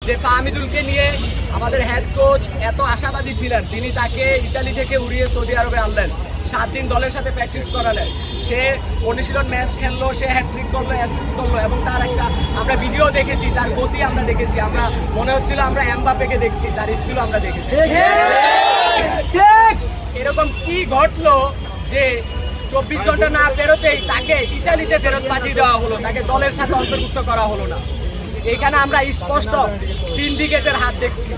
যে ফাহমিদুলকে নিয়ে আমাদের হেড কোচ এত আশাবাদী ছিলেন, তিনি তাকে ইতালি থেকে উড়িয়ে সৌদি আরবে আনলেন, 7 দিন দলের সাথে প্র্যাকটিস করালেন, সে অনুশীলন ম্যাচ খেললো, সে হ্যাট্রিক করলো, অ্যাসিস্ট করলো এবং তার একটা আমরা ভিডিও দেখেছি, তার গতি আমরা দেখেছি, আমরা মনে হচ্ছিল আমরা এমবাপ্পেকে দেখছি, তার স্কিলও আমরা দেখেছি। এরকম কি ঘটলো যে 24 ঘন্টা না ফেরতেই তাকে ইতালিতে ফেরত পাঠিয়ে দেওয়া হলো, তাকে দলের সাথে অন্তর্ভুক্ত করা হলো না? এখানে আমরা স্পষ্ট সিন্ডিকেটের হাত দেখছি।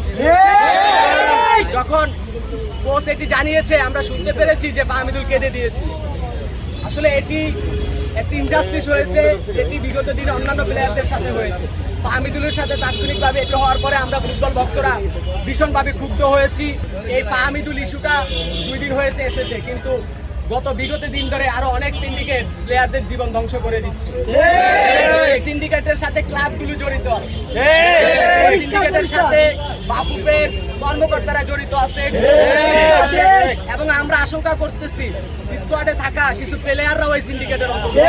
যখন কোচ এটি জানিয়েছে, আমরা শুনতে পেরেছি যে ফাহমিদুল কেঁদে দিয়েছি। আসলে এটি একটি ইনজাস্টিস হয়েছে, যেটি বিগত দিনে অন্যান্য প্লেয়ারদের সাথে হয়েছে। ফাহমিদুলের সাথে তাৎক্ষণিকভাবে এটি হওয়ার পরে আমরা ফুটবল ভক্তরা ভীষণভাবে ক্ষুব্ধ হয়েছি। এই ফাহমিদুল ইস্যুটা 2 দিন হয়েছে এসেছে, কিন্তু বিগত দিন ধরে আরো অনেক সিন্ডিকেট প্লেয়ারদের জীবন ধ্বংস করে দিচ্ছে। সিন্ডিকেটের সাথে ক্লাবগুলো জড়িত আছে, সিন্ডিকেটের সাথে বাফুফের কর্মকর্তারা জড়িত আছে এবং আমরা আশঙ্কা করতেছি স্কোয়াডে থাকা কিছু প্লেয়াররাও এই সিন্ডিকেটের অন্তর্ভুক্ত।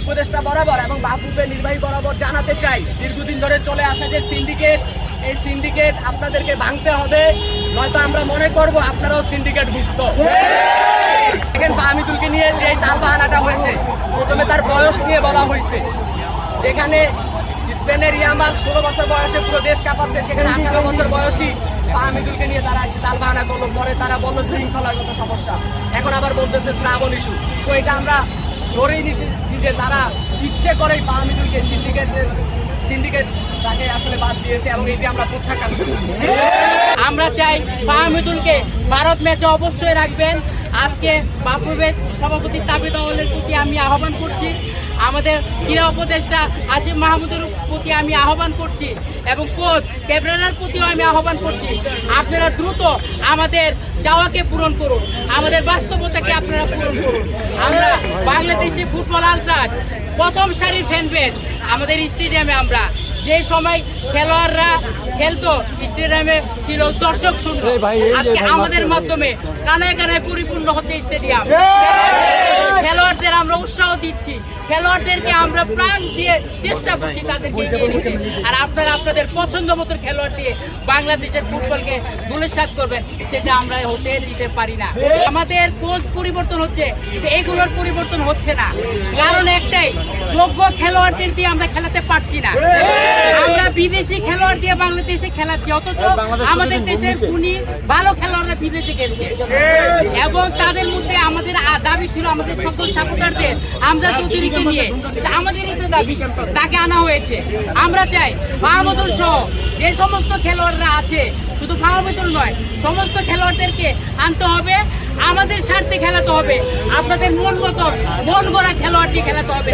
উপদেষ্টা বরাবর এবং বাফুফের নির্বাহী বরাবর জানাতে চাই, দীর্ঘদিন ধরে চলে আসা যে সিন্ডিকেট, এই সিন্ডিকেট আপনাদেরকে ভাঙতে হবে, নয়তো আমরা মনে করব আপনারাও সিন্ডিকেট ভুক্ত। ফাহমিদুলকে নিয়ে যে তালবাহানাটা হয়েছে, প্রথমে তার বয়স নিয়ে বলা হয়েছে, যেখানে স্পেনের ইয়ামাল 16 বছর বয়সে পুরো দেশ কাঁপাচ্ছে, সেখানে 18 বছর বয়সী ফাহমিদুলকে নিয়ে তারা তালবাহানা করলো। পরে তারা বললো শৃঙ্খলাগত সমস্যা, এখন আবার বলতেছে শ্রাবণ ইস্যু। তো এটা আমরা ধরেই নিতেছি যে তারা ইচ্ছে করেই ফাহমিদুলকে সিন্ডিকেট তাকে আসলে বাদ দিয়েছে এবং এটি আমরা প্রত্যাখ্যান করছি। আমরা চাই ফাহমিদুলকে ভারত ম্যাচে অবশ্যই রাখবেন। আজকে বাফুফের সভাপতির দাবি দলের প্রতি আমি আহ্বান করছি, আমাদের ক্রীড়া উপদেষ্টা আসিফ মাহমুদের প্রতি আমি আহ্বান করছি এবং কোচ ক্যাপ্টেনের প্রতিও আমি আহ্বান করছি, আপনারা দ্রুত আমাদের চাওয়াকে পূরণ করুন, আমাদের বাস্তবতাকে আপনারা পূরণ করুন। আমরা বাংলাদেশি ফুটবল আলট্রাস প্রথম সারির ফ্যান বেস আমাদের স্টেডিয়ামে, আমরা যে সময় খেলোয়াড়রা খেলতো স্টেডিয়ামে ছিল দর্শক শূন্য, আজকে আমাদের মাধ্যমে কানায় কানায় পরিপূর্ণ হচ্ছে স্টেডিয়াম। খেলোয়াড়দের আমরা উৎসাহ দিচ্ছি, খেলোয়াড়দেরকে আমরা প্রাণ দিয়ে চেষ্টা করছি তাদেরকে এগিয়ে নিতে। আর আপনারা আপনাদের পছন্দ মতো খেলোয়াড় দিয়ে বাংলাদেশের ফুটবলকে ধূলিসাৎ করবেন, সেটা আমরা হতে দিতে পারি না। আমাদের কোচ পরিবর্তন হচ্ছে, এগুলোর পরিবর্তন হচ্ছে না, কারণ একটাই, যোগ্য খেলোয়াড়দের দিয়ে আমরা খেলাতে পারছি না। আমরা বিদেশি খেলোয়াড় দিয়ে বাংলাদেশে খেলাচ্ছি, অথচ আমাদের দেশের খুনি ভালো খেলোয়াড়রা বিদেশে খেলছে এবং তাদের মধ্যে আমাদের দাবি ছিল আমাদের সকল সাপোর্টারদের আমরা চৌধুরীকে নিয়ে, আমাদেরই তো দাবি, তাকে আনা হয়েছে। আমরা চাই ফাহমিদুল সহ যে সমস্ত খেলোয়াড়রা আছে, শুধু ফাহমিদুল নয়, সমস্ত খেলোয়াড়দেরকে আনতে হবে, আমাদের স্বার্থে খেলাতে হবে, আপনাদের মন মতো মন গড়া খেলোয়াড় দিয়ে খেলাতে হবে।